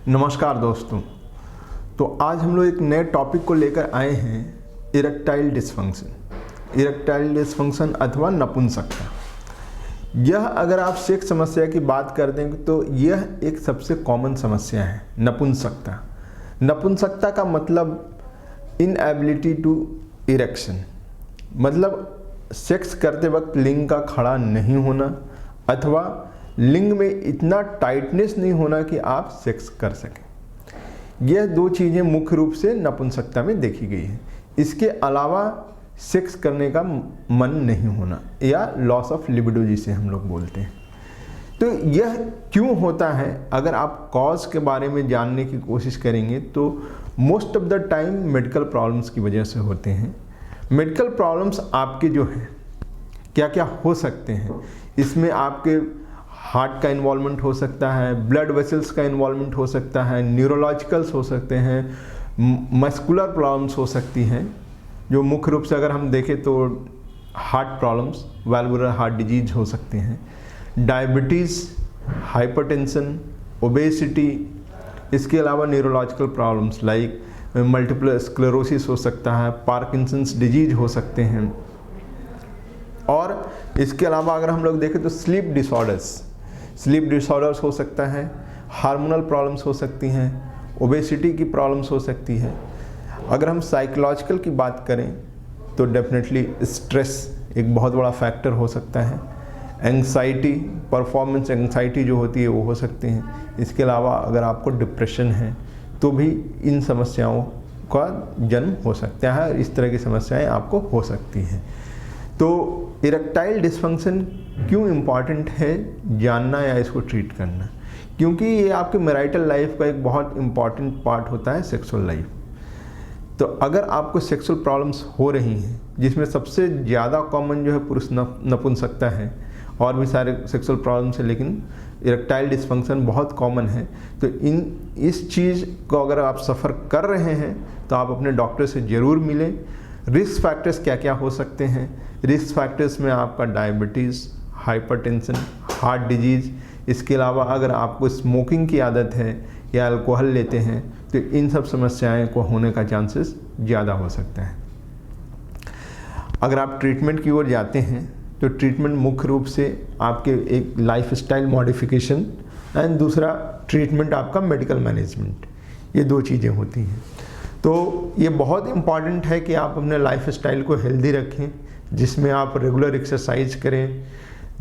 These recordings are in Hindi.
नमस्कार दोस्तों। तो आज हम लोग एक नए टॉपिक को लेकर आए हैं, इरेक्टाइल डिस्फंक्शन। इरेक्टाइल डिस्फंक्शन अथवा नपुंसकता। यह अगर आप सेक्स समस्या की बात कर दें तो यह एक सबसे कॉमन समस्या है, नपुंसकता। नपुंसकता का मतलब इनएबिलिटी टू इरेक्शन, मतलब सेक्स करते वक्त लिंग का खड़ा नहीं होना अथवा लिंग में इतना टाइटनेस नहीं होना कि आप सेक्स कर सकें। यह दो चीज़ें मुख्य रूप से नपुंसकता में देखी गई है। इसके अलावा सेक्स करने का मन नहीं होना या लॉस ऑफ लिबिडो जिसे हम लोग बोलते हैं। तो यह क्यों होता है, अगर आप कॉज के बारे में जानने की कोशिश करेंगे तो most of the time medical problems की वजह से होते हैं। मेडिकल प्रॉब्लम्स आपके जो हैं क्या क्या हो सकते हैं, इसमें आपके हार्ट का इन्वॉल्वमेंट हो सकता है, ब्लड वेसल्स का इन्वॉल्वमेंट हो सकता है, न्यूरोलॉजिकल्स हो सकते हैं, मस्कुलर प्रॉब्लम्स हो सकती हैं। जो मुख्य रूप से अगर हम देखें तो हार्ट प्रॉब्लम्स, वैल्वुलर हार्ट डिजीज हो सकते हैं, डायबिटीज़, हाइपरटेंशन, ओबेसिटी। इसके अलावा neurological problems like multiple sclerosis हो सकता है, पार्किंसंस डिजीज हो सकते हैं। और इसके अलावा अगर हम लोग देखें तो स्लीप डिसऑर्डर्स हो सकता है, हार्मोनल प्रॉब्लम्स हो सकती हैं, ओबेसिटी की प्रॉब्लम्स हो सकती है। अगर हम साइकोलॉजिकल की बात करें तो डेफिनेटली स्ट्रेस एक बहुत बड़ा फैक्टर हो सकता है। एंग्जाइटी, परफॉर्मेंस एंग्जाइटी जो होती है वो हो सकती हैं। इसके अलावा अगर आपको डिप्रेशन है तो भी इन समस्याओं का जन्म हो सकता है। इस तरह की समस्याएं आपको हो सकती हैं। तो इरेक्टाइल डिस्फंक्शन क्यों इम्पॉर्टेंट है जानना या इसको ट्रीट करना, क्योंकि ये आपके मैरिटल लाइफ का एक बहुत इम्पॉर्टेंट पार्ट होता है, सेक्सुअल लाइफ। तो अगर आपको सेक्सुअल प्रॉब्लम्स हो रही हैं, जिसमें सबसे ज़्यादा कॉमन जो है पुरुष नपुंसकता है, और भी सारे सेक्सुअल प्रॉब्लम्स हैं लेकिन इरेक्टाइल डिस्फंक्शन बहुत कॉमन है। तो इस चीज़ को अगर आप सफ़र कर रहे हैं तो आप अपने डॉक्टर से ज़रूर मिलें। रिस्क फैक्टर्स क्या क्या हो सकते हैं? रिस्क फैक्टर्स में आपका डायबिटीज़, हाइपरटेंशन, हार्ट डिजीज़। इसके अलावा अगर आपको स्मोकिंग की आदत है या अल्कोहल लेते हैं तो इन सब समस्याएं को होने का चांसेस ज़्यादा हो सकता है। अगर आप ट्रीटमेंट की ओर जाते हैं तो ट्रीटमेंट मुख्य रूप से आपके एक लाइफस्टाइल मॉडिफिकेशन एंड दूसरा ट्रीटमेंट आपका मेडिकल मैनेजमेंट, ये दो चीज़ें होती हैं। तो ये बहुत इम्पॉर्टेंट है कि आप अपने लाइफस्टाइल को हेल्दी रखें, जिसमें आप रेगुलर एक्सरसाइज करें।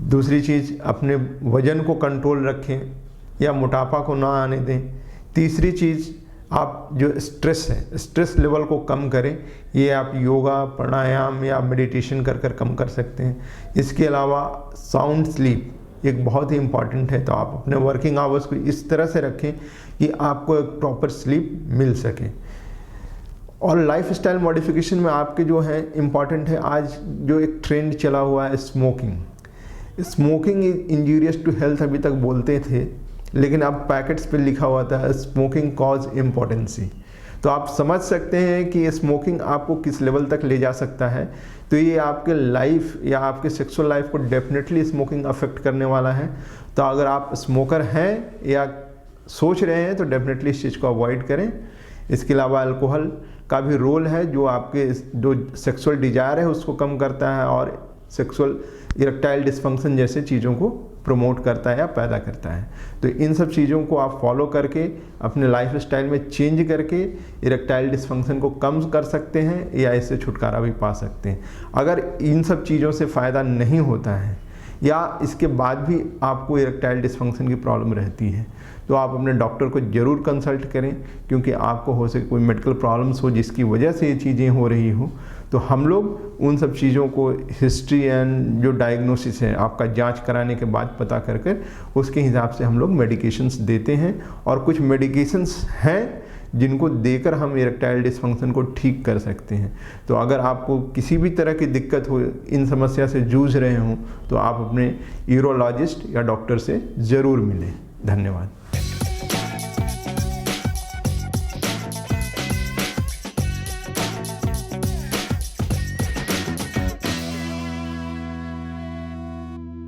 दूसरी चीज़, अपने वज़न को कंट्रोल रखें या मोटापा को ना आने दें। तीसरी चीज़, आप जो स्ट्रेस है, स्ट्रेस लेवल को कम करें। ये आप योगा, प्राणायाम या मेडिटेशन कर कम कर सकते हैं। इसके अलावा साउंड स्लीप एक बहुत ही इम्पॉर्टेंट है। तो आप अपने वर्किंग आवर्स को इस तरह से रखें कि आपको एक प्रॉपर स्लीप मिल सके। और लाइफस्टाइल मॉडिफिकेशन में आपके जो है इम्पॉर्टेंट है, आज जो एक ट्रेंड चला हुआ है smoking is injurious to health अभी तक बोलते थे, लेकिन अब पैकेट्स पे लिखा हुआ था स्मोकिंग कॉज इम्पोर्टेंसी। तो आप समझ सकते हैं कि ये स्मोकिंग आपको किस लेवल तक ले जा सकता है। तो ये आपके लाइफ या आपके सेक्सुअल लाइफ को डेफिनेटली स्मोकिंग अफेक्ट करने वाला है। तो अगर आप स्मोकर हैं या सोच रहे हैं तो डेफिनेटली इस चीज़ को अवॉइड करें। इसके अलावा अल्कोहल का भी रोल है, जो आपके जो सेक्सुअल डिजायर है उसको कम करता है और सेक्सुअल इरेक्टाइल डिस्फंक्शन जैसे चीज़ों को प्रमोट करता है या पैदा करता है। तो इन सब चीज़ों को आप फॉलो करके अपने लाइफस्टाइल में चेंज करके इरेक्टाइल डिस्फंक्शन को कम कर सकते हैं या इससे छुटकारा भी पा सकते हैं। अगर इन सब चीज़ों से फ़ायदा नहीं होता है या इसके बाद भी आपको इरेक्टाइल डिस्फंक्शन की प्रॉब्लम रहती है तो आप अपने डॉक्टर को ज़रूर कंसल्ट करें, क्योंकि आपको हो सके कोई मेडिकल प्रॉब्लम्स हो जिसकी वजह से ये चीज़ें हो रही हो। तो हम लोग उन सब चीज़ों को हिस्ट्री एंड जो डायग्नोसिस है आपका जांच कराने के बाद पता कर उसके हिसाब से हम लोग मेडिकेशंस देते हैं। और कुछ मेडिकेशंस हैं जिनको देकर हम इरेक्टाइल डिस्फंक्शन को ठीक कर सकते हैं। तो अगर आपको किसी भी तरह की दिक्कत हो, इन समस्या से जूझ रहे हों, तो आप अपने यूरोलॉजिस्ट या डॉक्टर से ज़रूर मिलें। धन्यवाद।